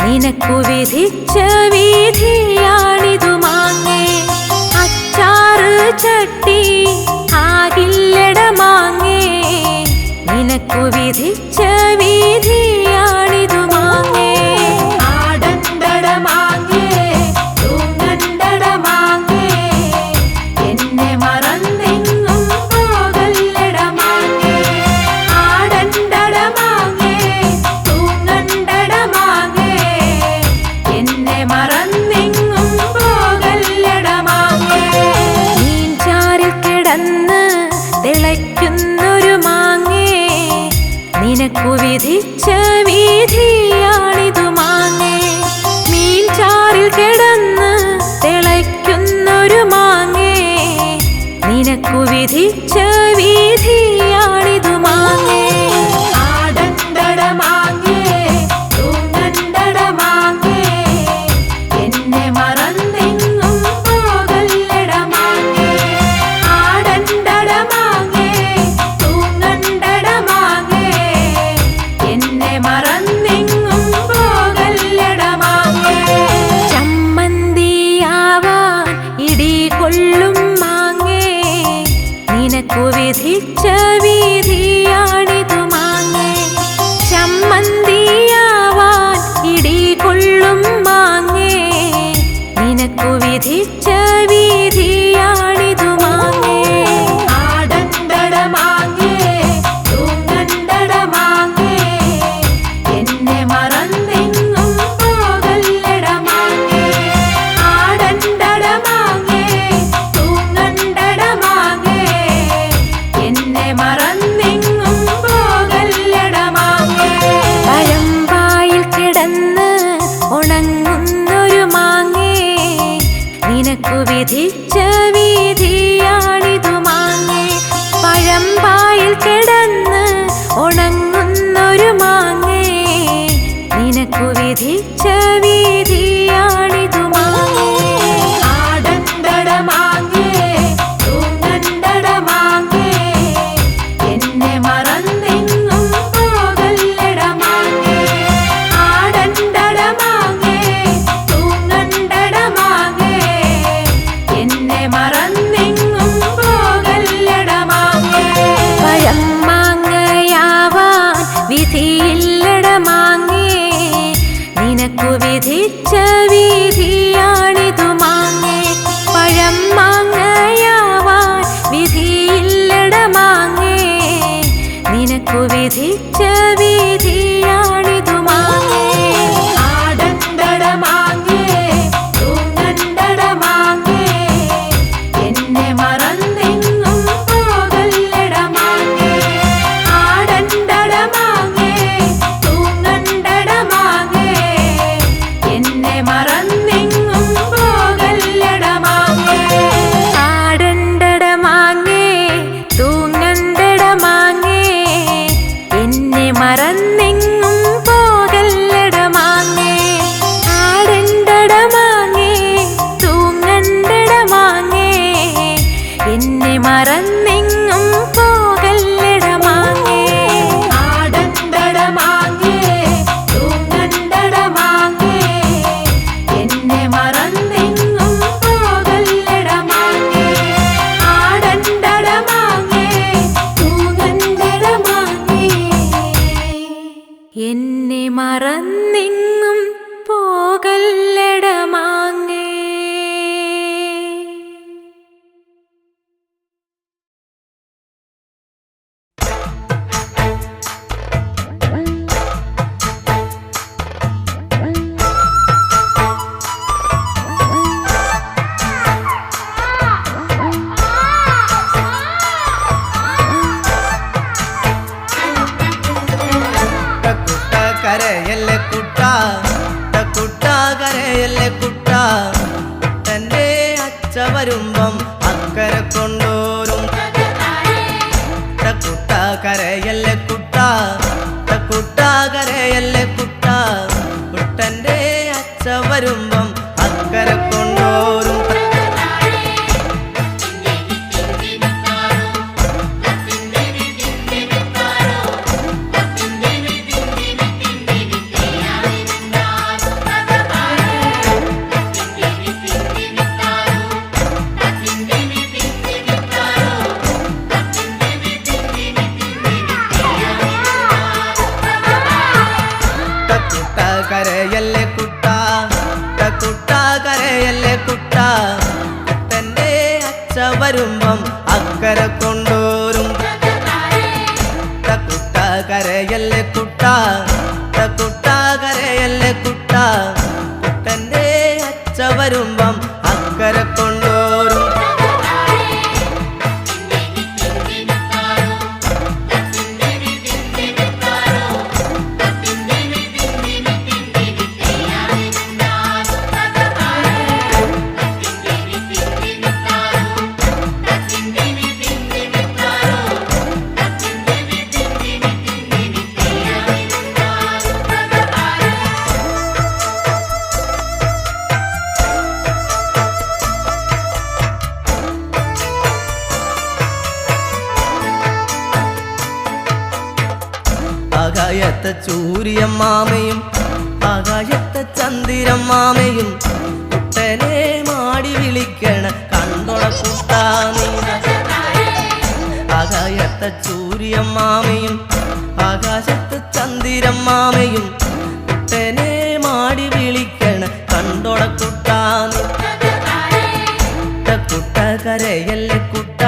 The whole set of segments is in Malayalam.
നിനക്കു വിധിച്ച വിധിയാണിതു മാങ്ങേ. അച്ചാറ് ചട്ടി ആകില്ലട മാങ്ങേ, നിനക്കു വിധിച്ച വിധിയാണിതു മാങ്ങേ. ആടണ്ടട മാങ്ങേ തൂങ്ങണ്ടട മാങ്ങേ, എന്നെ മറന്നെങ്ങും പോകല്ലട മാങ്ങേ. ആടണ്ടട മാങ്ങേ തൂങ്ങണ്ടട മാങ്ങേ, എന്നെ മറന്നെങ്ങും പോകല്ലട മാങ്ങേ. മീൻചാറിൽ കിടന്ന് തിളയ്ക്കുന്നൊരു മാങ്ങേ, നിനക്കു വിധിച്ച വിധിയാണിതു മാങ്ങേ. മീൻചാറിൽ കിടന്ന് തിളയ്ക്കുന്നൊരു മാങ്ങേ, നിനക്കു വിധിച്ച വിധിയാണിതു മാങ്ങേ. ആടണ്ടട മാങ്ങേ തൂങ്ങണ്ടട മാങ്ങേ, എന്നെ മറന്നെങ്ങും പോകല്ലട മാങ്ങേ. ആടണ്ടട മാങ്ങേ തൂങ്ങണ്ടട മാങ്ങേ, എന്നെ മറന്നെങ്ങും പോകല്ലട മാങ്ങേ. ചമ്മന്തിയാവാൻ ഇടി കൊള്ളും മാങ്ങേ, നിനക്കു വിധിച്ച വിധിയാണിതു മാങ്ങേ. ചമ്മന്തിയാവാൻ ഇടി കൊള്ളും മാങ്ങേ, നിനക്കു വിധിച്ച വിധിയാണിതു മാങ്ങേ. ആടണ്ടട മാങ്ങേ തൂങ്ങണ്ടട മാങ്ങേ, എന്നെ മറന്നെങ്ങും പോകല്ലട മാങ്ങേ. ആടണ്ടട മാങ്ങേ തൂങ്ങണ്ടട മാങ്ങേ, എന്നെ മറന്നെങ്ങും പോകല്ലട മാങ്ങേ. മാങ്ങേ നിനക്കു വിധിച്ച വിധിയാണിതു മാങ്ങേ ആടണ്ടട മാങ്ങേ തൂങ്ങണ്ടട മാങ്ങേ എന്നെ മറന്നെങ്ങും പോകല്ലട മാങ്ങേ ആടണ്ടട മാങ്ങേ തൂങ്ങണ്ടട മാങ്ങേ എന്നെ മറന്നെങ്ങും പോകല്ലട മാങ്ങേ ആടണ്ടട മാങ്ങേ തൂങ്ങണ്ടട മാങ്ങേ എന്നെ മറന്നെങ്ങും പോകല്ലട മാങ്ങേ ആടണ്ടട മാങ്ങേ തൂങ്ങണ്ടട മാങ്ങേ എന്നെ മറന്നെങ്ങും പോകല്ലട മാങ്ങേ ആടണ്ടട മാങ്ങേ തൂങ്ങണ്ടട മാങ്ങേ എന്നെ മറന്നെങ്ങും പോകല്ലട മാങ്ങേ ആടണ്ടട മാങ്ങേ തൂങ്ങണ്ടട മാങ്ങേ എന്നെ മറന്നെങ്ങും പോകല്ലട മാങ്ങേ കുട്ട കരയല്ലേ കുട്ട കുട്ട കരയല്ലേ കുട്ട തൻ്റെ അച്ഛ വരുമ്പം അക്കരെ കൊണ്ടോരും കുട്ട കരയല്ലേ കുട്ട കുട്ട കരയല്ലേ കുട്ട കുട്ടൻ്റെ അച്ഛ വരുമ്പം അക്കരെ കൊണ്ടോരും കുട്ട കരയല്ലേ കുട്ട കുട്ട കരയല്ലേ കുട്ട കുട്ടൻ്റെ അച്ഛ വരുമ്പം അക്കരെ കൊണ്ടോരും കുട്ട കരയല്ലേ കുട്ട കുട്ട കരയല്ലേ കുട്ട കുട്ടൻ്റെ അച്ഛ വരുമ്പം അക്കരെ കൊണ്ടോരും ആകായത്തെ ചൂര്യമ്മാമയും ആകാശത്തെ ചന്ദിരമ്മാമയും കുട്ടനെ മാടി വിളിക്കണ കണ്ടോള കുട്ടാ നീ ആകായത്തെ ചൂര്യമ്മാമയും ആകാശത്തെ ചന്ദിരമ്മാമയും കുട്ടനെ മാടി വിളിക്കണ കണ്ടോള കുട്ടാ നീ കുട്ട കരയല്ലേ കുട്ട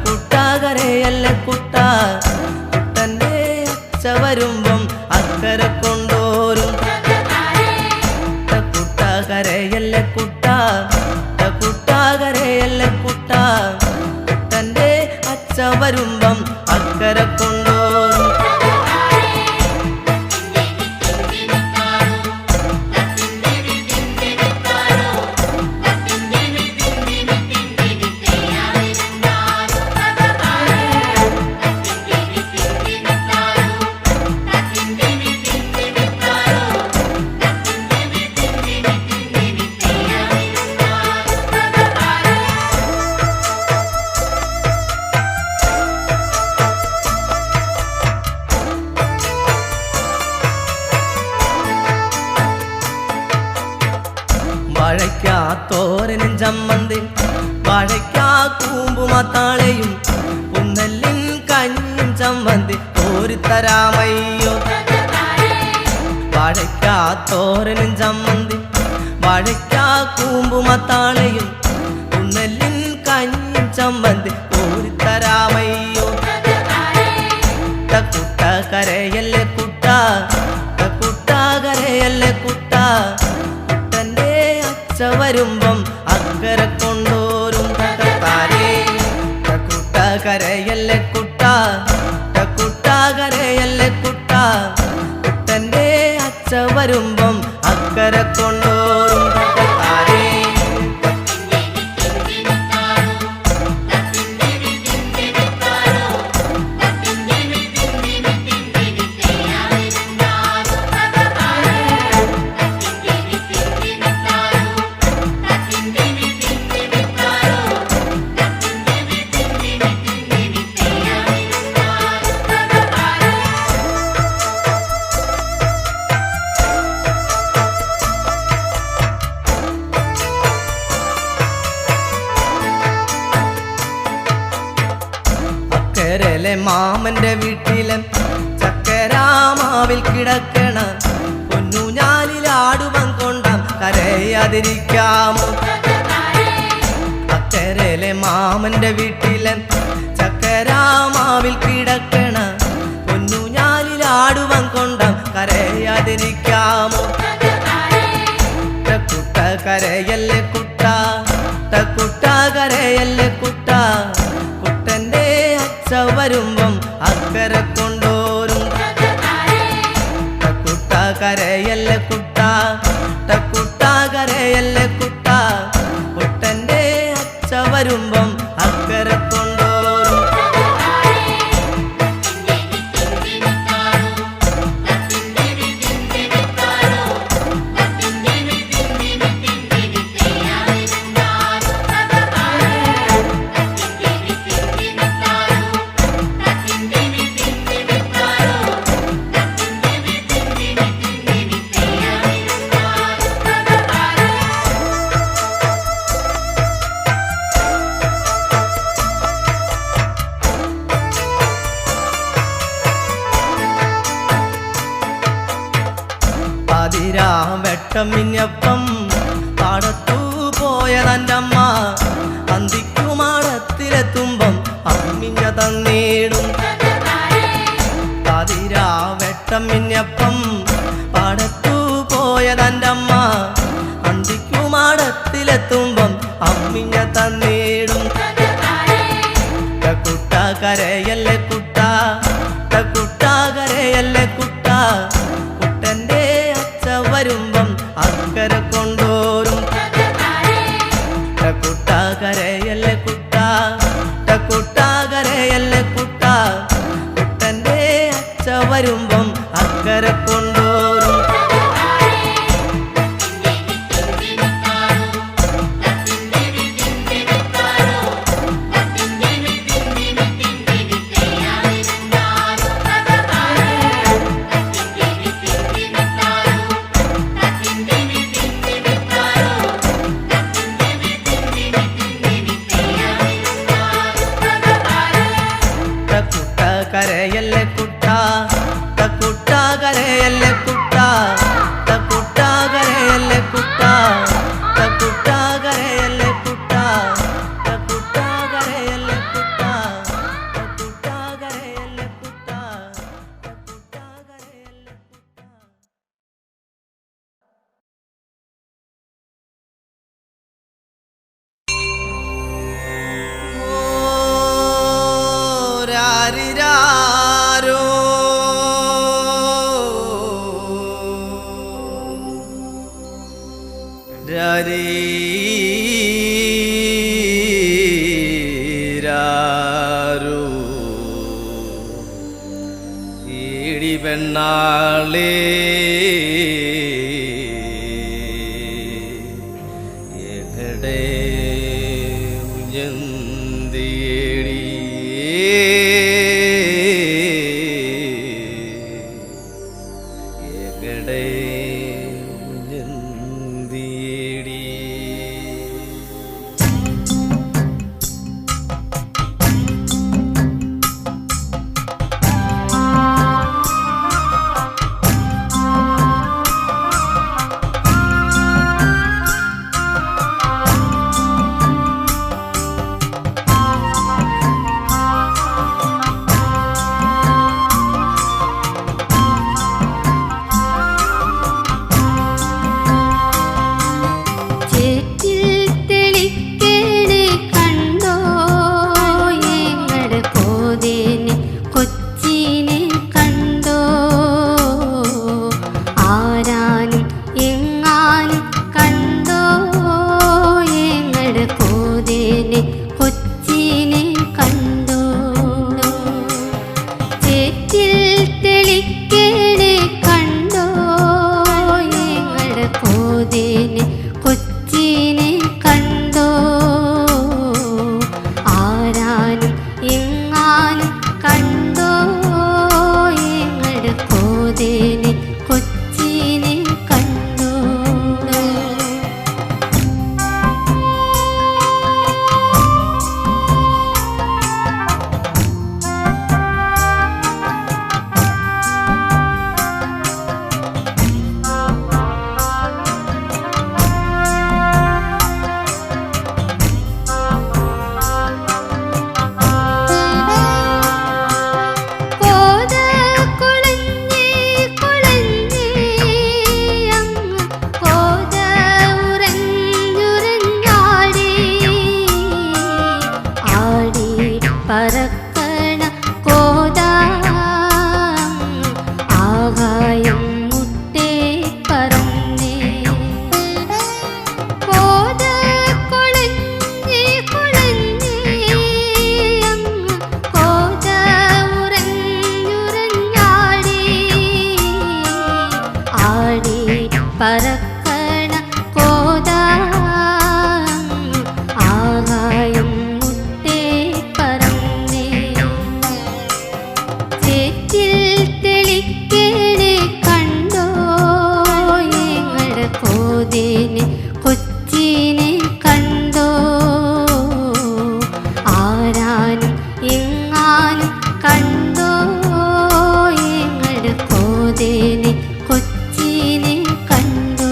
കുട്ട കരയല്ലേ കുട്ട കുട്ടൻ്റെ അച്ഛ വരുമ്പം അക്കരെ കൊണ്ടോരും കുട്ട കരയല്ലേ കുട്ട കുട്ട കരയല്ലേ കുട്ട കുട്ടൻ്റെ അച്ഛ വരുമ്പം അക്കരെ കൊണ്ടോരും വാഴയ്ക്കാ തോരനും ചമ്മന്തി വാഴയ്ക്കാ കൂമ്പുമത്താളയും പുന്നല്ലിൻ കഞ്ഞും ചമ്മന്തി കോരിത്തരാമയ്യോ വാഴയ്ക്കാ തോരനും ചമ്മന്തി വാഴയ്ക്കാ കൂമ്പുമത്താളയും പുന്നല്ലിൻ കഞ്ഞും ചമ്മന്തി കോരിത്തരാമ കരയല്ലേ കുട്ട കുട്ട കരയല്ലേ കുട്ട കുട്ടൻ്റെ അച്ഛ വരുമ്പം അക്കരെ കൊണ്ടോറും തട്ടത്താരേ ചക്കരയിലെ മാമന്റെ വീട്ടിലെ ചക്കരാമാവിൽ കിടക്കണ പൊന്നൂഞ്ഞാലിലാടുവൻ കൊണ്ടാം കരയാതിരിക്കാമോ ചക്കരയിലെ മാമന്റെ വീട്ടിലെ ചക്കരാമാവിൽ കിടക്കണ പൊന്നൂഞ്ഞാലിലാടുവൻ കൊണ്ടാം കരയാതിരിക്കാമോ കുട്ട കരയല്ലേ കുട്ട കുട്ട കരയല്ലേ കുട്ട കുട്ടൻ്റെ അച്ഛ വരുമ്പം അക്കരെ കൊണ്ടോരും കുട്ട കരയല്ലേ കുട്ട കുട്ട കരയല്ലേ കുട്ട കുട്ടൻ്റെ അച്ഛ വരുമ്പം അക്കരെ കൊണ്ടോരും വെട്ടം മിന്നപ്പം പാടത്തു പോയതൻ്റമ്മ അന്തിക്കുമാടത്തിലെത്തുമ്പം അമ്മിഞ്ഞ തന്നീടും വെട്ടം മിന്നപ്പം പാടത്തു പോയതൻ്റമ്മ അന്തിക്കുമാടത്തിലെത്തുമ്പം അമ്മിഞ്ഞ തന്നീടും കുട്ട കരയല്ലേ കുട്ട കുട്ട കരയല്ലേ കുട്ട കുട്ടൻ്റെ വരുമ്പം അക്കരെ കൊണ്ടോരും കുട്ട കരയല്ലേ കുട്ട കുട്ട കരയല്ലേ കുട്ട കുട്ടൻ്റെ അച്ഛ വരുമ്പം അക്കരെ കൊണ്ടോരും കരയല്ലേ കുട്ട കുട്ട കരയല്ലേ കുട്ട കുട്ട കരയല്ലേ കുട്ട കുട്ട കരയല്ലേ കുട്ട കുട്ട കരയല്ലേ കുട്ട കുട്ട കരയല്ലേ കുട്ട കുട്ട കരയല്ലേ രാരിരാരോ രാരീരാരോ ഈടി പെണ്ണാളേ എവിടെ ഉയർന്നേടി എവിടെ ഉയർന്നേടി എങ്ങാനും കണ്ടോ ഞങ്ങളുടെ കോതേനെ കൊച്ചിനെ കണ്ടോ. പറക്കണ കോതാ ആകായം മുട്ടേ പറന്നേ. കോത കുളഞ്ഞേ കുളഞ്ഞേ അങ്ങ് കോത ഉറഞ്ഞുറഞ്ഞാടി ആടി പറക്കണ കോതാ ആകായം തെളിക്കേണേ കണ്ടോ ഞങ്ങളുടെ കോതേനെ കൊച്ചിനെ കണ്ടോ. ആരാനും എങ്ങാനും കണ്ടോ ഞങ്ങളുടെ കോതേനെ കൊച്ചിനെ കണ്ടോ.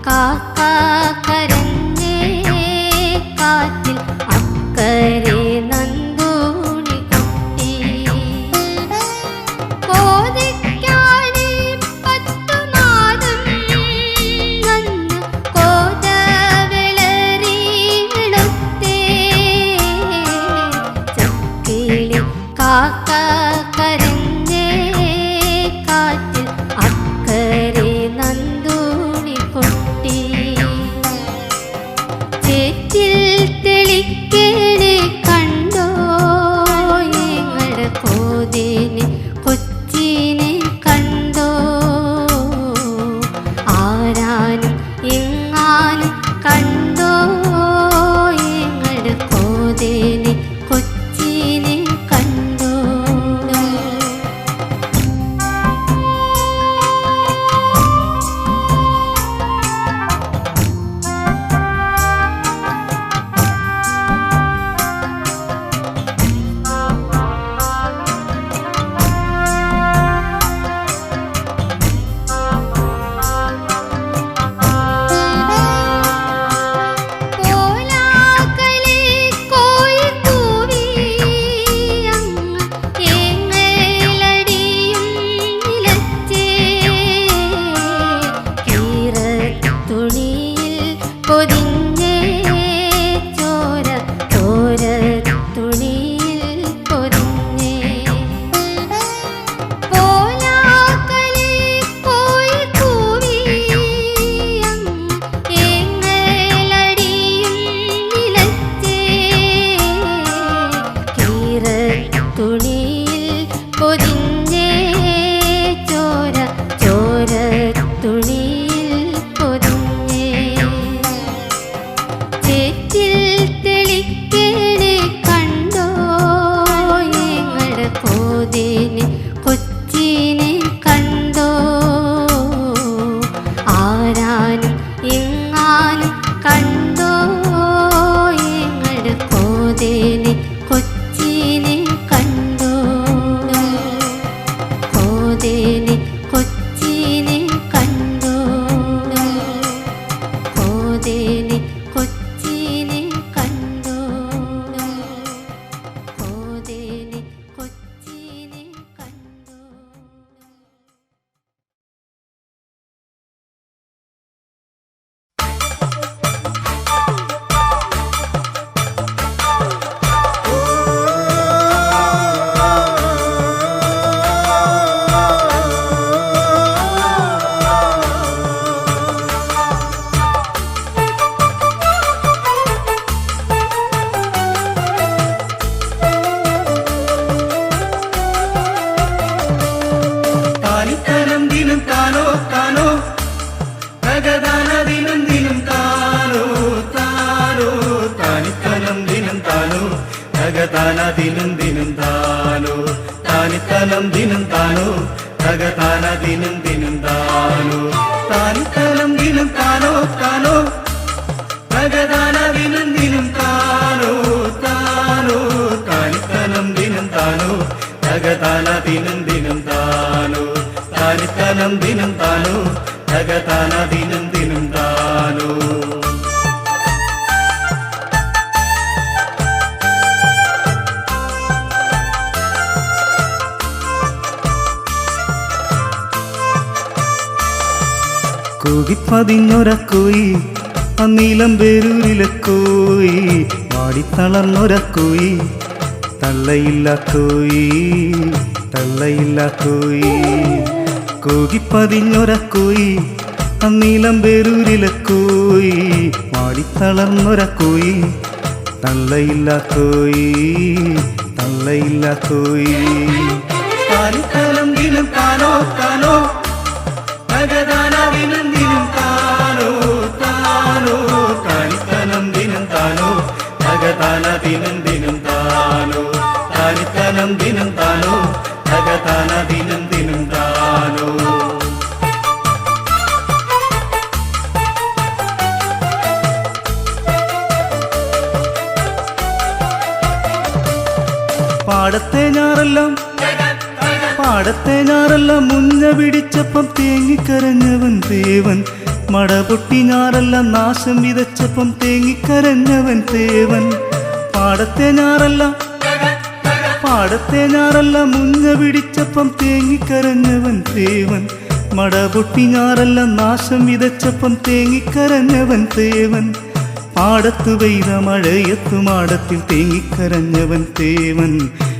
കാക്കാ കരഞ്ഞേ കാറ്റിൽ അക്കരെ നന്ദൂണി കുട്ടി. കോതയ്ക്കാണേ 10 മാസം നന്ന് കോത വിളറി വെളുത്തേ. ചക്കിളി കാക്കാ കരഞ്ഞേ കാറ്റിൽ അക്കരെ നന്ദൂണി കുട്ടി. ചേറ്റിൽ തെളിക്കേണേ കണ്ടോ ഞങ്ങളുടെ കോതേനെ കൊച്ചിനെ കണ്ടോ. ആരാനും എങ്ങാനും കണ്ടോ ഞങ്ങളുടെ കോതേനെ കൊച്ചിനെ കണ്ടോ. പൊതിഞ്ഞേ ചോര ചോര തുണിയിൽ പൊതിഞ്ഞേ. പോലാക്കലേ പോയി കൂവി ഏങ്ങലടിയും നിലച്ചേ. കീറ തുണിയിൽ പൊതിഞ്ഞേ ചോര ചോര തുണിയിൽ പൊതിഞ്ഞേ. ചേറ്റിൽ തെളിക്കേണേ കണ്ടോ ഞങ്ങളുടെ കോതേനെ കൊച്ചിനെ കണ്ടോ. ആരാനും എങ്ങാനും കണ്ടോ ഞങ്ങളുടെ കോതേനെ കൊച്ചിനെ കണ്ടോ. കോതേനെ കൊച്ചിനെ കണ്ടോ. കോതേനെ കൊച്ചിനെ കണ്ടോ. കോതേനെ കൊച്ചിനെ കണ്ടോ. തകതാന ദിനം ദിനം താനോ താനിത്തനം ദിനം താനോ തകതാന ദിനം ദിനം താനോ താനിത്തനം ദിനം താനോ താനോ തകതാന ദിനം ദിനം താനോ താനോ താനിത്തനം ദിനം താനോ തകതാന ദിനം ദിനം താനോ താനിത്തനം ദിനം താനോ തകതാന ദിനം ദിനം താനോ കൂകിപ്പതിഞ്ഞൊരക്കോയി അന്നീലം പേരൂരിലക്കോയി വാടിത്തളർന്നൊരക്കോയി തള്ളയില്ലക്കോയി തള്ളയില്ലക്കോയി കൂകിപ്പതിഞ്ഞൊരക്കോയി അന്നീലം പേരൂരിലക്കോയി വാടിത്തളർന്നൊരക്കോയി തള്ളയില്ലക്കോയി തള്ളയില്ലക്കോയി താനിത്തലം ദിനം താനോ താനോ തകതാന ദിനം ദിനം താനോ താനോ താനിത്തനം ദിനം താനോ തകതാന ദിനം ദിനം താനോ താനിത്തനം ദിനം താനോ തകതാന ദിനം ദിനം താനോ പാടത്തെ ഞാറെല്ലാം മുഞ്ഞ പിടിച്ചപ്പം തേങ്ങിക്കരഞ്ഞവൻ ദേവൻ മടപൊട്ടി ഞാറെല്ലാം നാശം വിതച്ചപ്പം തേങ്ങിക്കരഞ്ഞവൻ ദേവൻ പാടത്തെ ഞാറെല്ലാം മുഞ്ഞ പിടിച്ചപ്പം തേങ്ങിക്കരഞ്ഞവൻ ദേവൻ മടപൊട്ടി ഞാറെല്ലാം നാശം വിതച്ചപ്പം തേങ്ങിക്കരഞ്ഞവൻ ദേവൻ പാടത്തു പെയ്ത മഴയത്തു മാടത്തിൽ തേങ്ങിക്കരഞ്ഞവൻ തേവൻ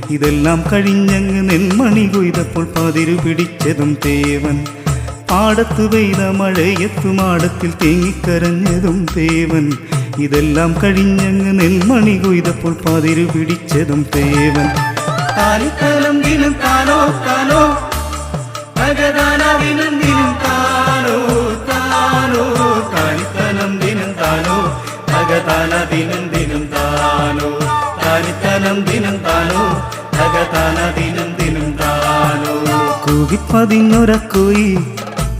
ഇതെല്ലാം കഴിഞ്ഞങ്ങ് നെന്മണി കൊയ്തപ്പോൾ പതിരു പിടിച്ചതും തേവൻ പാടത്തു പെയ്ത മഴയത്തു മാടത്തിൽ തേങ്ങിക്കരഞ്ഞതും തേവൻ ഇതെല്ലാം കഴിഞ്ഞങ്ങ് നെന്മണി കൊയ്തപ്പോൾ പതിരു പിടിച്ചതും തേവൻ താനിത്തലം ദിനം താനോ താനോ തകതാന ദിനം ദിനം താനോ താനോ താനിത്തലം ദിനം താനോ തകതാന ദിനം ദിനം താനോ താനിത്തലം ദിനം താനോ തകതാന ദിനം ദിനം താനോ കൂകിപ്പതിഞ്ഞൊരക്കോയി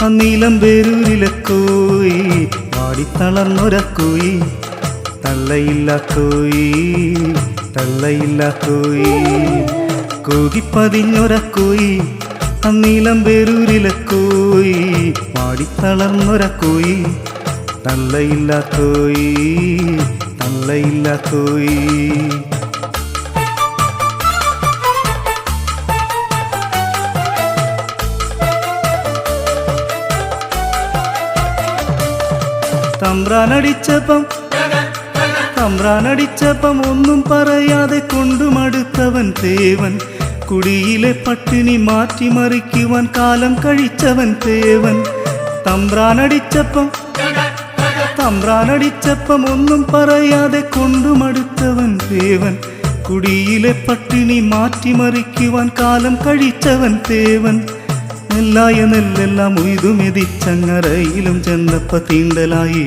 അന്നീലം പേരൂരിലക്കോയി വാടിത്തളർന്നൊരക്കോയി തള്ളയില്ലക്കോയി തള്ളയില്ലക്കോയി കൂകിപ്പതിഞ്ഞൊരക്കോയി അന്നീലം പേരൂരിലക്കോയി വാടിത്തളർന്നൊരക്കോയി തള്ളയില്ലക്കോയി തള്ളയില്ലക്കോയി തമ്പ്രാനടിച്ചപ്പം ഒന്നും പറയാതെ കൊണ്ടുമടുത്തവൻ തേവൻ കുടിയിലെ പട്ടിണി മാറ്റിമറിക്കുവാൻ കാലം കഴിച്ചവൻ തേവൻ തമ്പ്രാനടിച്ചപ്പം ഒന്നും പറയാതെ കൊണ്ടുമടുത്തവൻ തേവൻ കുടിയിലെ പട്ടിണി മാറ്റിമറിക്കുവാൻ കാലം കഴിച്ചവൻ തേവൻ നെല്ലായ നെല്ലെല്ലാം ഉയ്തുമെതിച്ചങ്ങറയിലും ചെന്നപ്പ തീണ്ടലായി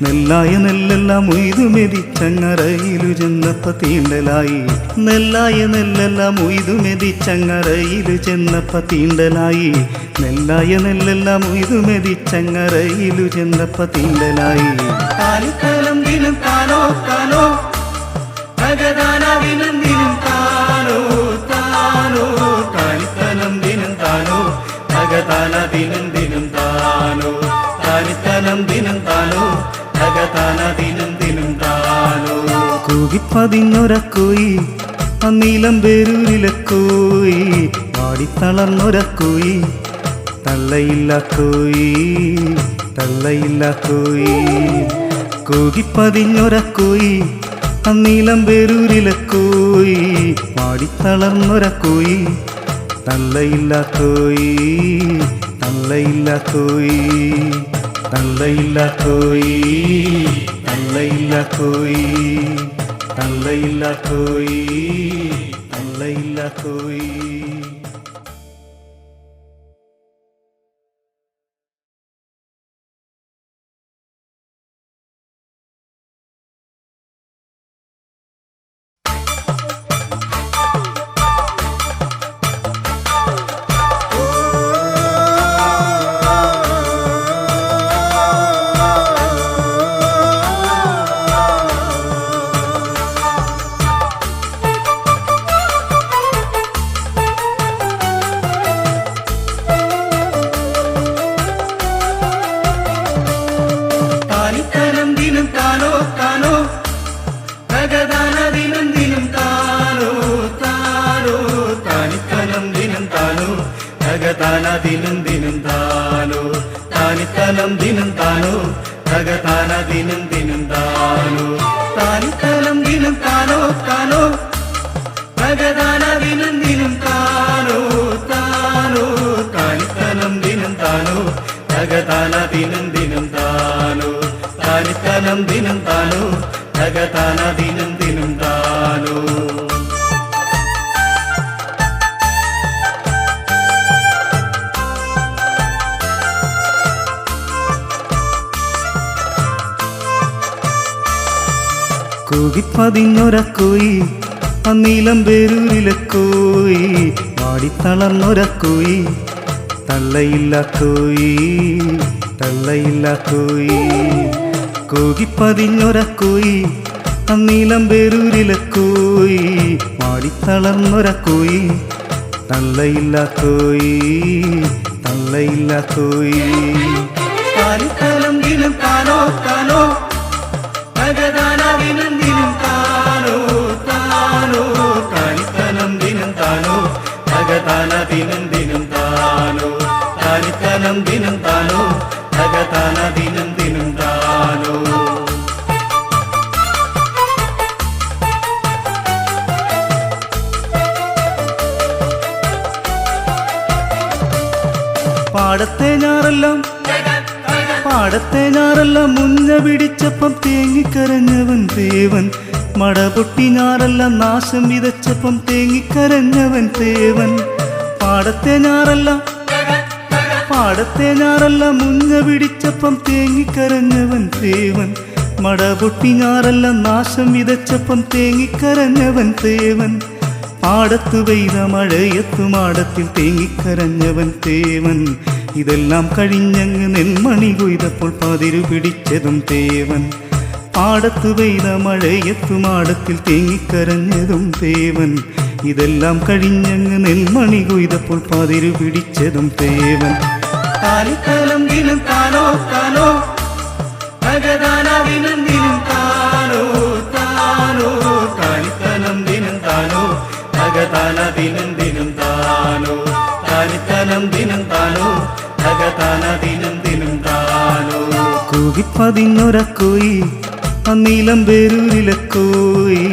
നെല്ലായ നെല്ലെല്ലാം ഉയ്തുമെതിച്ചങ്ങറയിലു ചെന്നപ്പ തീണ്ടലായി നെല്ലായ നെല്ലെല്ലാം ഉയ്തുമെതിച്ചങ്ങറയിലു ചെന്നപ്പ തീണ്ടലായി നെല്ലായ നെല്ലെല്ലാം ഉയ്തുമെതിച്ചങ്ങറയിലു ചെന്നപ്പ തീണ്ടലായി താനിത്തലം ദിനം താനോ താനോ തകതാന ദിനം ദിനം താനോ താനോ താനിത്തലം ദിനം താനോ തകതാന ദിനം ദിനം താനോ താനിത്തലം ദിനം താനോ തകതാന ദിനം ദിനം താനോ കൂകിപ്പതിഞ്ഞൊരക്കോയി അന്നീലം പേരൂരിലക്കോയി വാടിത്തളർന്നൊരക്കോയി തള്ളയില്ലക്കോയി തള്ളയില്ലക്കോയി കൂകിപ്പതിഞ്ഞൊരക്കോയി അന്നീലം പേരൂരിലക്കോയി വാടിത്തളർന്നൊരക്കോയി തള്ളയില്ലക്കോയി തള്ളയില്ലക്കോയി തള്ളയില്ലക്കോയി തള്ളയില്ലക്കോയി തള്ളയില്ലക്കോയി തള്ളയില്ലക്കോയി താനിത്തനം ദിനം താനോ താനോ തകതാന ദിനം ദിനം താനോ താനോ താനിത്തനം ദിനം താനോ തകതാന ദിനം ദിനം താനോ താനിത്തനം ദിനം താനോ തകതാന ദിനം ദിനം താനോ താനിത്തനം ദിനം താനോ താനോ തകതാന ദിനം ദിനം താനോ താനോ താനിത്തനം ദിനം താനോ തകതാന ദിനം ദിനം താനോ താനിത്തനം ദിനം താനോ തകതാന ദിനം ദിനം താനോ കൂകിപ്പതിഞ്ഞൊരക്കോയി അന്നീലം പേരൂരിലെ കോയി വാടിത്തളർന്നൊരക്കോയി തള്ളയില്ല കോയി തള്ളയില്ല കോയി കൂകിപ്പതിഞ്ഞൊരക്കോയി അന്നീലം പേരൂരിലെ കോയി വാടിത്തളർന്നൊരക്കോയി തള്ളയില്ല കോയി തള്ളയില്ല കോയി താനിത്തനം ദിനം താനോ താനോ തകതാന ദിനം ദിനം താനോ താനോ താനിത്തനം ദിനം താനോ തകതാന ദിനം ദിനം താനോ താനിത്തനം ദിനം താനോ തകതാന ദിനം ദിനം താനോ പാടത്തെ ഞാറെല്ലാം മുഞ്ഞ പിടിച്ചപ്പം തേങ്ങിക്കരഞ്ഞവൻ ദേവൻ മടപൊട്ടി ഞാറെല്ലാം നാശം വിതച്ചപ്പം തേങ്ങിക്കരഞ്ഞവൻ ദേവൻ പാടത്തെ ഞാറെല്ലാം മുഞ്ഞ പിടിച്ചപ്പം തേങ്ങിക്കരഞ്ഞവൻ ദേവൻ മടപൊട്ടി ഞാറെല്ലാം നാശം വിതച്ചപ്പം തേങ്ങിക്കരഞ്ഞവൻ ദേവൻ പാടത്തു പെയ്ത മഴയത്തു മാടത്തിൽ തേങ്ങിക്കരഞ്ഞവൻ തേവൻ ഇതെല്ലാം കഴിഞ്ഞങ്ങ് നെൽമണി കൊയ്തപ്പോൾ പതിരു പിടിച്ചതും തേവൻ പാടത്തു പെയ്ത മഴയത്തു മാടത്തിൽ തേങ്ങിക്കരഞ്ഞതും തേവൻ ഇതെല്ലാം കഴിഞ്ഞങ്ങ് നെൽമണി കൊയ്തപ്പോൾ പതിരു പിടിച്ചതും തേവൻ താനിത്തനം ദിനം താനോ താനോ തകതാന ദിനം ദിനം താനോ താനോ താനിത്തനം ദിനം താനോ തകതാന ദിനം ദിനം താനോ താനിത്തനം ദിനം താനോ തകതാന ദിനം ദിനം താനോ കൂകിപ്പതിഞ്ഞൊരക്കോയി അന്നീലം പേരൂരിലെ കോയി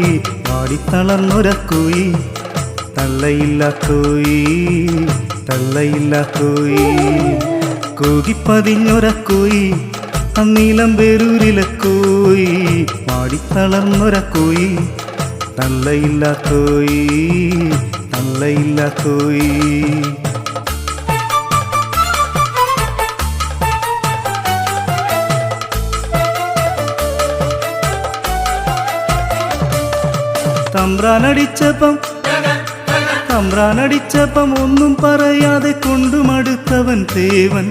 വാടിത്തളർന്നൊരക്കോയി തള്ളയില്ല കോയി തള്ളയില്ല കോയി കൂകിപ്പതിഞ്ഞൊരക്കോയി അന്നീലം പേരൂരിലെ കോയി വാടിത്തളർന്നൊരക്കോയി തള്ളയില്ല കോയി തള്ളയില്ല കോയി തമ്പ്രാനടിച്ചപ്പം ഒന്നും പറയാതെ കൊണ്ടുമടുത്തവൻ തേവൻ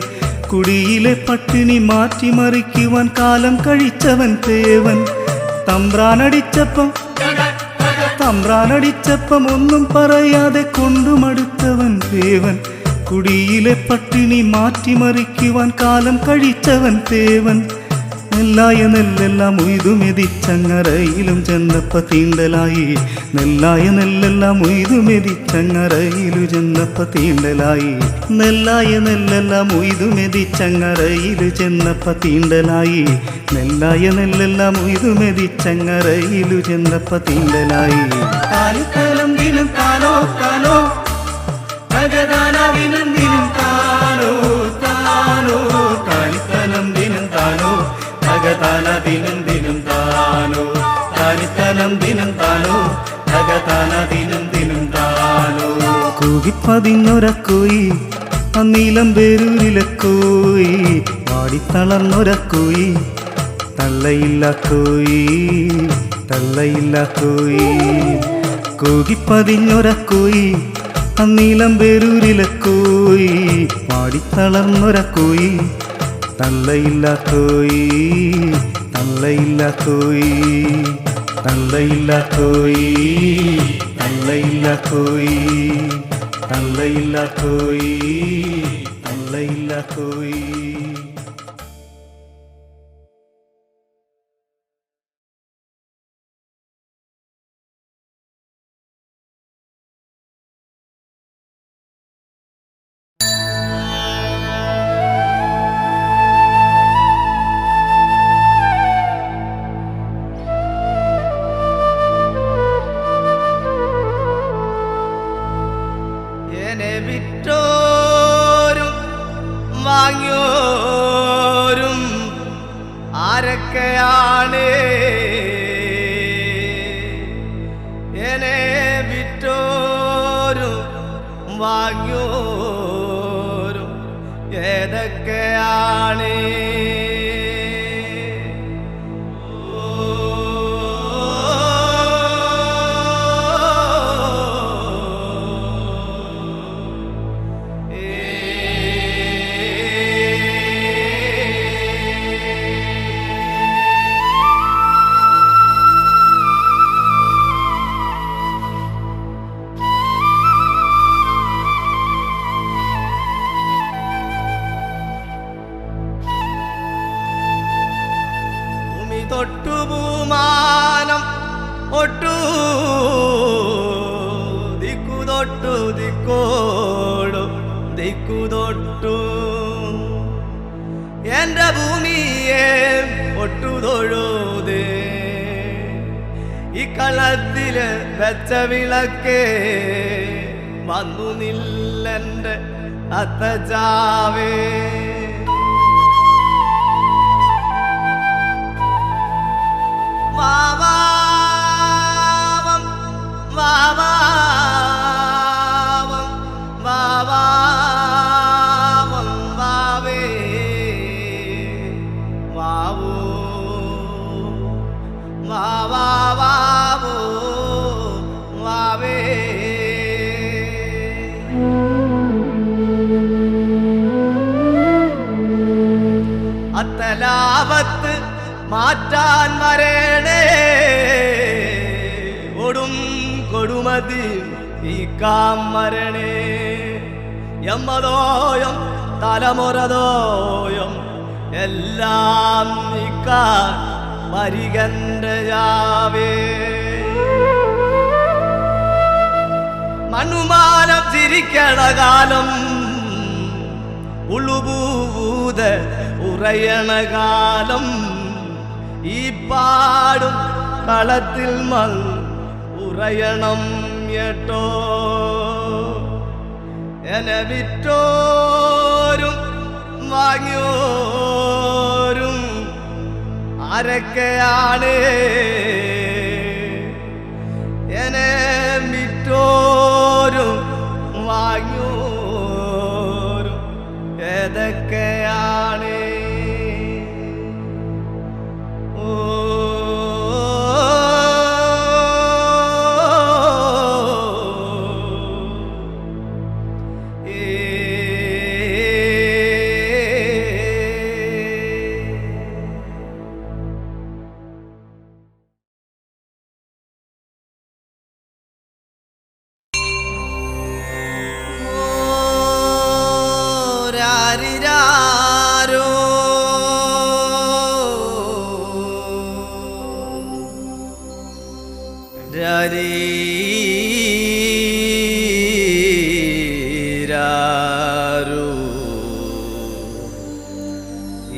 കുടിയിലെ പട്ടിണി മാറ്റിമറിക്കുവാൻ കാലം കഴിച്ചവൻ തേവൻ തമ്പ്രാനടിച്ചപ്പം ഒന്നും പറയാതെ കൊണ്ടുമടുത്തവൻ തേവൻ കുടിയിലെ പട്ടിണി മാറ്റിമറിക്കുവാൻ കാലം കഴിച്ചവൻ തേവൻ നെല്ലായ നെല്ലെല്ലാം ഉയ്തുമെതിച്ചങ്ങറയിലും ചെന്നപ്പ തീണ്ടലായി നെല്ലായ നെല്ലെല്ലാം ഉയ്തുമെതിച്ചങ്ങറയിലു ചെന്നപ്പ തീണ്ടലായി നെല്ലായ നെല്ലെല്ലാം ഉയ്തുമെതിച്ചങ്ങറയിലു ചെന്നപ്പ തീണ്ടലായി നെല്ലായ നെല്ലെല്ലാം ഉയ്തുമെതിച്ചങ്ങറയിലു ചെന്നപ്പ തീണ്ടലായി താനിത്തനം ദിനം താനോ താനോ തകതാന ദിനം ദിനം താനോ താനോ താനിത്തനം ദിനം താനോ തകതാന ദിനം ദിനം താനോ താനിത്തനം ദിനം താനോ തകതാന ദിനം ദിനം താനോ കൂകിപ്പതിഞ്ഞൊരക്കോയി അന്നീലം പേരൂരിലെ കോയി വാടിത്തളർന്നൊരക്കോയി തള്ളയില്ല കോയി തള്ളയില്ല കോയി കൂകിപ്പതിഞ്ഞൊരക്കോയി അന്നീലം പേരൂരിലെ കോയി വാടിത്തളർന്നൊരക്കോയി തള്ളയില്ല കോയി തള്ളയില്ല കോയി തള്ളയില്ല കോയി തള്ളയില്ല കോയി തള്ളയില്ല കോയി തള്ളയില്ല കോയി എന്നെ വിറ്റോരും വാങ്ങിയോരും ഏതൊക്കെയാണ്? തൊട്ടു ഭൂമാനം ഒട്ടു ദിക്കു തൊട്ടു ദിക്കോടു ദിക്കു തൊട്ടു എന്റെ ഭൂമിയെ ഒട്ടു തൊഴുതേ ഈ കളത്തില് വെച്ച വിളക്കേ വന്നു നില്ലെന്റെ അത്തജാവേ വാവാവം വാവാവം വാവാവം വാവേ വാവോ വാവാവോ വാവേ അത്തലാപത്ത് മാറ്റാൻ വരേണേ ഒടും കൊടുമതി ഈ കാമരണേ എമ്മതോയം തലമുറതോയം എല്ലാം നീക്കാൻ വരികണ്ടയാവേ മണ്ണുമാനം ചിരിക്കണ കാലം ഉളുപൂത ഉറയണ കാലം ഈ പാടും കളത്തിൽ മൽ ഉറയണം കേട്ടോ എന്നെ വിറ്റോരും വാങ്ങിയോരും ആരൊക്കെയാണ്? എന്നെ വിറ്റോരും വാങ്ങിയോരും ഏതൊക്കെയാണ്?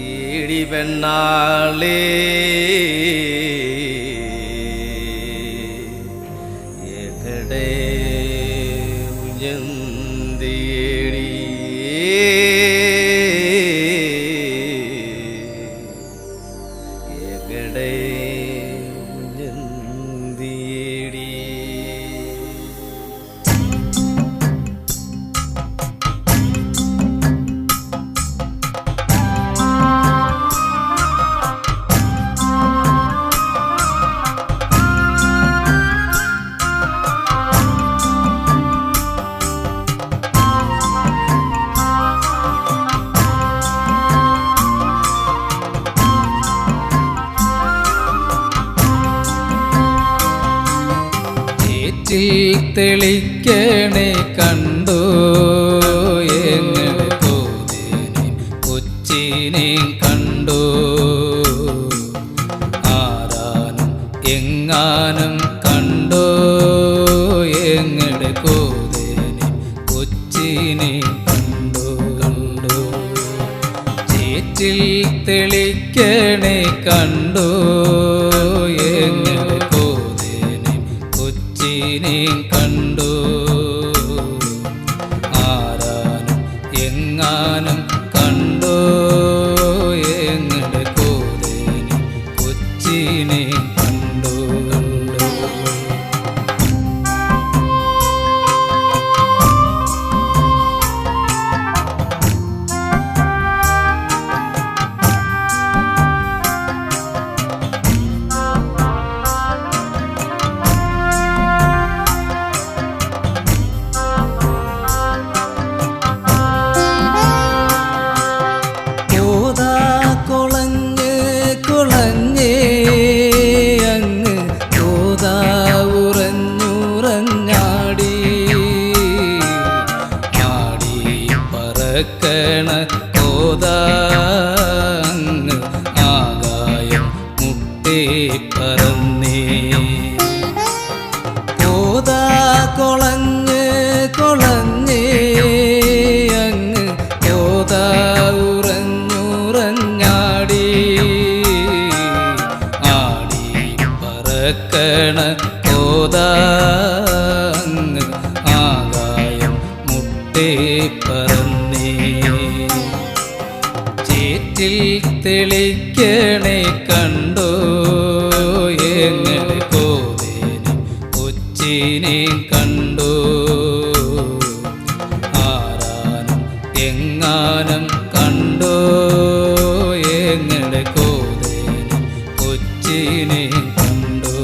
ഈടി പെണ്ണാളേ എകടെ ഉയർന്നേടി എകടെ ഉയർന്നേടി തെളിക്കണേ കണ്ടോ എങ്ങനെ കോതിനെ കൊച്ചിനെ കണ്ടോ ആരാനും എങ്ങാനും കണ്ടോ എങ്ങനെ കോതിനെ കൊച്ചിനെ കണ്ടോ കണ്ടോ ചേറ്റിൽ തെളിക്കണേ കണ്ടോ എങ്ങനെ കണ്ടോ ആരാനും എങ്ങാനും കണ്ടോ എങ്ങടെ കോതേനി കൊച്ചി കൊച്ചിനെ കണ്ടു. പറക്കണ കോതാങ്ങ് ആകായം മുട്ടേ പറന്നേ. കോതാ കൊളഞ്ഞ് കൊളഞ്ഞേ അങ്ങ് കോതാ ഉറഞ്ഞുറഞ്ഞാടി. ആടി പറക്കണ കോതാങ്ങ് ആകായം മുട്ടേ പറന്നേ. ചേറ്റിൽ തെളിക്കണേ കണ്ടോ എങ്ങനെ കോതേനെ കൊച്ചിനെ കണ്ടോ. ആരാനും എങ്ങാനും കണ്ടോ എങ്ങനെ കോതേനെ കൊച്ചിനെ കണ്ടോ.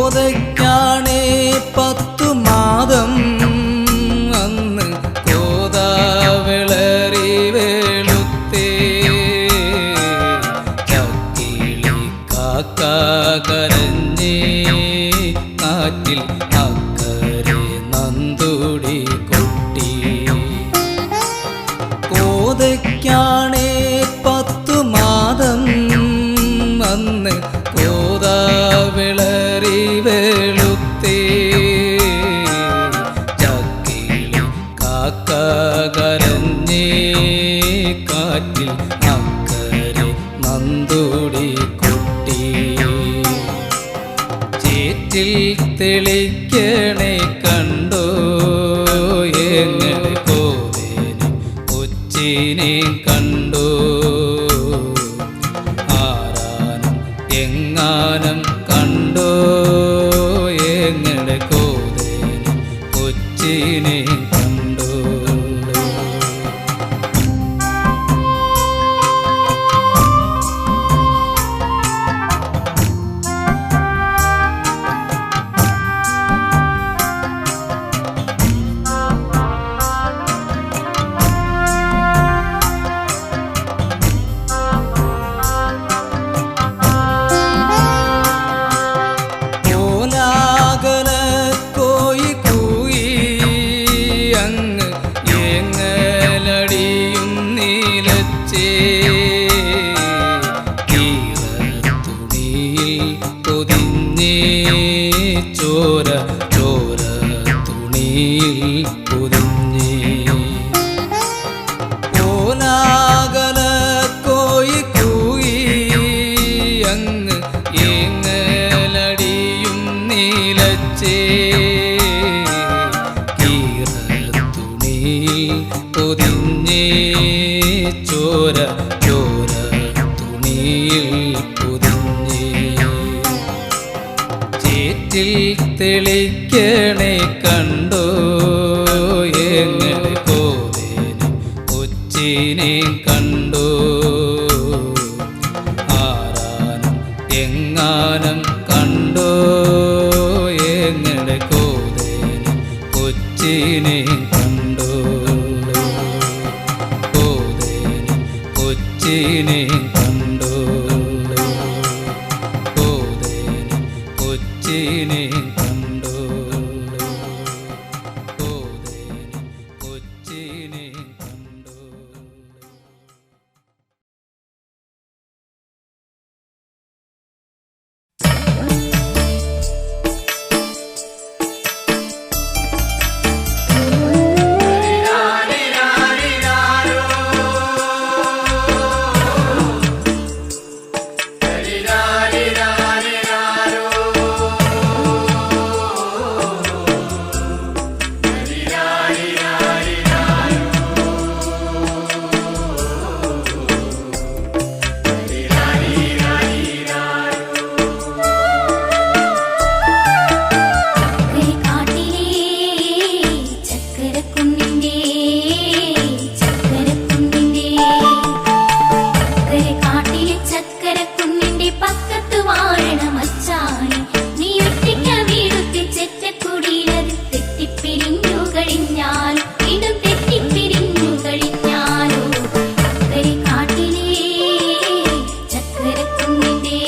കോതയ്ക്കാണേ 10 മാതം അന്ന് കോതാ വിളറി വെളുത്തേ. ചക്കിളി കാക്ക കരഞ്ഞേ കാറ്റിൽ അക്കരെ നന്തുടി കൊട്ടി. കോതയ്ക്കാണേ 10 മാതം അന്ന് കോതാ വിളറി വെളുത്തേ. ചക്കിളി കാക്ക കരഞ്ഞേ കാറ്റിൽ അക്കരെ നന്തുടി കൊട്ടി. ചേറ്റിൽ തെളിക്കണേ കണ്ടോ എങ്ങനെ കോതേനെ കൊച്ചിനെ കണ്ടോ. ആരാനും എങ്ങാനും കണ്ടോ എങ്ങനെ കോതേനെ കൊച്ചിനെ കണ്ടോ. ചോര ചോര തുണിയിൽ പൊതിഞ്ഞേ. ഓലാകല കോയി കൂയി അങ്ങ് ഏങ്ങലടിയും നീലച്ചേ. തുണിയിൽ പൊതിഞ്ഞേ ചോര ചോര തുണിയിൽ പൊതിഞ്ഞേ. ചേറ്റിൽ തെളിക്കണേ കണ്ടോ എങ്ങനെ കോതേനെ കൊച്ചിനെ കണ്ടോ. ആരാനും എങ്ങാനും കണ്ടോ എങ്ങനെ കോതേനെ കൊച്ചിനെ കണ്ടോ. കോതേനെ കൊച്ചിനെ കണ്ടോ. കോതേനെ കൊച്ചിനെ കണ്ടോ. കോതേനെ കൊച്ചിനെ കണ്ടോ. കഴിഞ്ഞാലും വീണ്ടും തെറ്റിപ്പിരിഞ്ഞു കഴിഞ്ഞാലോ അക്കരെ കാട്ടിലേ ചക്കരക്കുന്നിൻ്റെ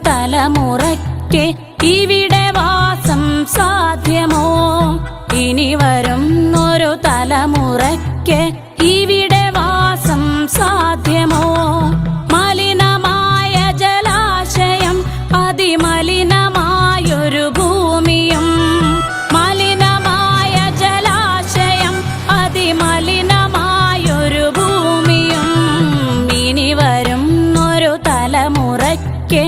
തലമുറയ്ക്ക് ഇവിടെ വാസം സാധ്യമോ? ഇനി വരുന്നൊരു തലമുറയ്ക്ക് ഇവിടെ വാസം സാധ്യമോ? മലിനമായ ജലാശയം, അതിമലിനമായൊരു ഭൂമിയും. മലിനമായ ജലാശയം, അതിമലിനമായൊരു ഭൂമിയും. ഇനി വരുന്നൊരു തലമുറയ്ക്ക്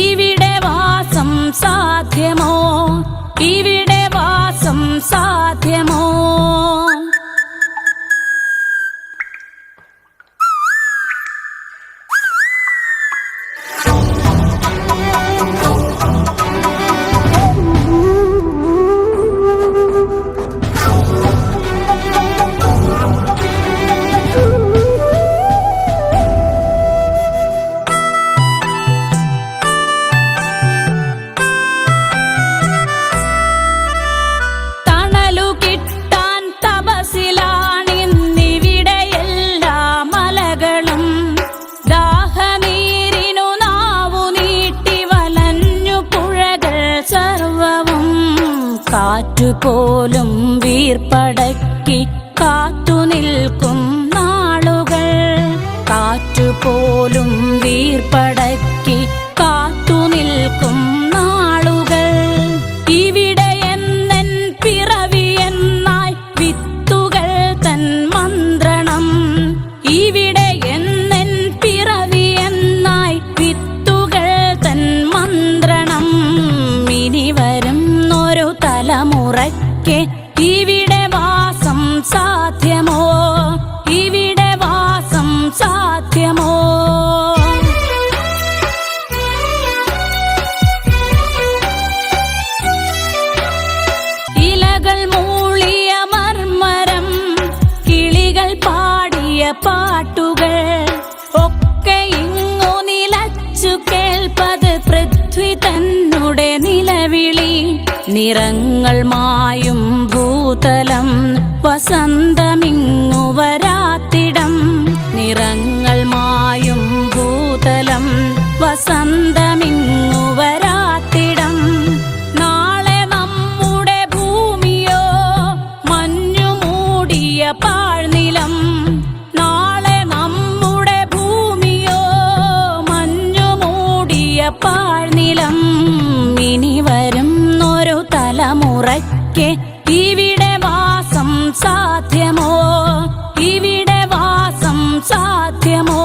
ഇവിടെ വാസം സാധ്യമോ? ഇവിടെ വാസം സാധ്യമോ? കാറ്റുപോലും വീർപ്പടക്കി കാത്തുനിൽക്കും നാളുകൾ. കാറ്റുപോലും വീർപ്പടക്കി കാത്തുനിൽക്കും നാളുകൾ. ഇവിടെ എന്നെൻ പിറവിയെന്നായി വിത്തുകൾ തൻ മന്ത്രണം. ഇവിടെ എന്നെൻ പിറവിയെന്നായി വിത്തുകൾ തൻ മന്ത്രണം. ഇനി വരുന്നൊരു തലമുറയ്ക്ക് ഇവിടെ വാസം സാധ്യമോ? ഇവിടെ വാസം സാധ്യമോ? ഇലകൾ മൂളിയ മർമരം, കിളികൾ പാടിയ പാട്ടുകൾ ഒക്കെ ഇങ്ങു നിലച്ചു കേൾപ്പത് പൃഥ്വി തന്നുടെ നിലവിളി. നിറങ്ങൾ മായും ഭൂതലം, വസന്തമിങ്ങു വരാത്തിടം. നിറങ്ങൾ മായും ഭൂതലം, വസന്തമിങ്ങു വരാത്തിടം. നാളെ നമ്മുടെ ഭൂമിയോ മഞ്ഞു മൂടിയ പാഴ്നിലം. നാളെ നമ്മുടെ ഭൂമിയോ മഞ്ഞു മൂടിയ പാഴ്നിലം. ഇനി വരുന്നൊരു തലമുറയ്ക്ക് ഇവിടെ വാസം സാധ്യമോ? ഇവിടെ വാസം സാധ്യമോ?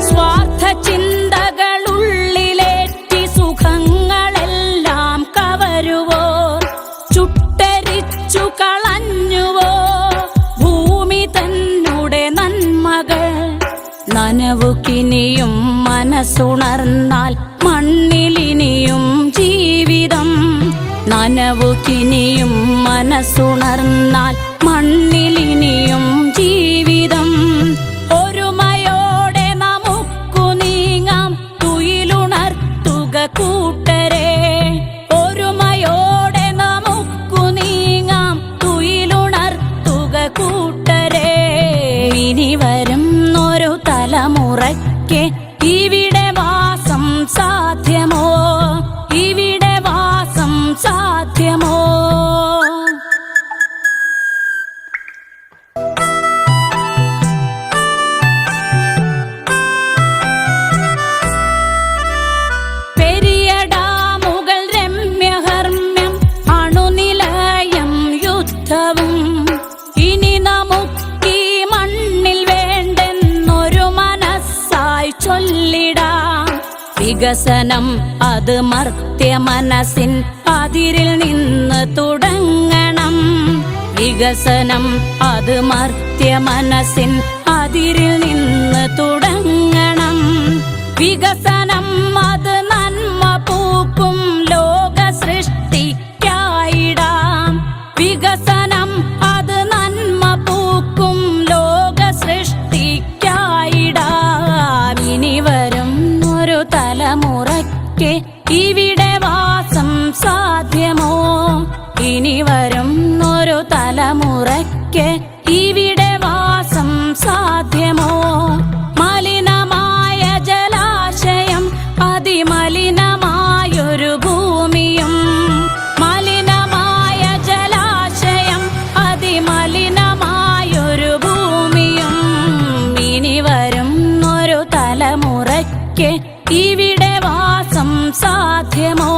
സ്വാർത്ഥ ചിന്തകളുള്ളിലേറ്റി സുഖങ്ങളെല്ലാം കവരുവോ? ചുട്ടരിച്ചു കളഞ്ഞുവോ ഭൂമി തന്നുടെ നന്മകൾ? നനവുകിനിയും മനസ്സുണർന്നാൽ മണ്ണിലിനിയും ജീവിതം. നനവുകിനിയും മനസ്സുണർന്നാൽ മണ്ണിലിനിയും ജീവിതം. ഒരുമയോടെ നമുക്കു നീങ്ങാം, തുയിലുണർത്തുക കൂട്ടരെ. ഒരുമയോടെ നമുക്കു നീങ്ങാം, തുയിലുണർത്തുക കൂട്ടരെ. ഇനി വരുന്നൊരു തലമുറയ്ക്ക് ഇവിടെ വാസം സാധ്യമോ? ഇവിടെ വാസം സാധ്യമോ? പെരിയ ഡാമുകൾ രമ്യഹർമ്മ്യം, അണുനി വികസനം അത് മർത്യ മനസ്സിൻ അതിരിൽ നിന്ന് തുടങ്ങണം. വികസനം അത് മർത്യ മനസ്സിൻ അതിരിൽ നിന്ന് തുടങ്ങണം. വികസനം അത് നന്മ പൂക്കും ലോക സൃഷ്ടിക്കായിടാം. വികസനം അത് നന്മ പൂക്കും ലോക സൃഷ്ടിക്കായിടാം. ഇനി വരും ഒരു തലമുറയ്ക്ക് ഇവിടെ വാസം സാധ്യമോ? ഇനി വരും ഒരു തലമുറയ്ക്ക് ഇവിടെ വാസം സാധ്യമോ? മലിനമായ ജലാശയം അതിമലിനമായൊരു ഭൂമിയും, മലിനമായ ജലാശയം അതിമലിനമായൊരു ഭൂമിയും. ഇനി വരും ഒരു തലമുറയ്ക്ക് ഇവിടെ വാസം സാധ്യമോ?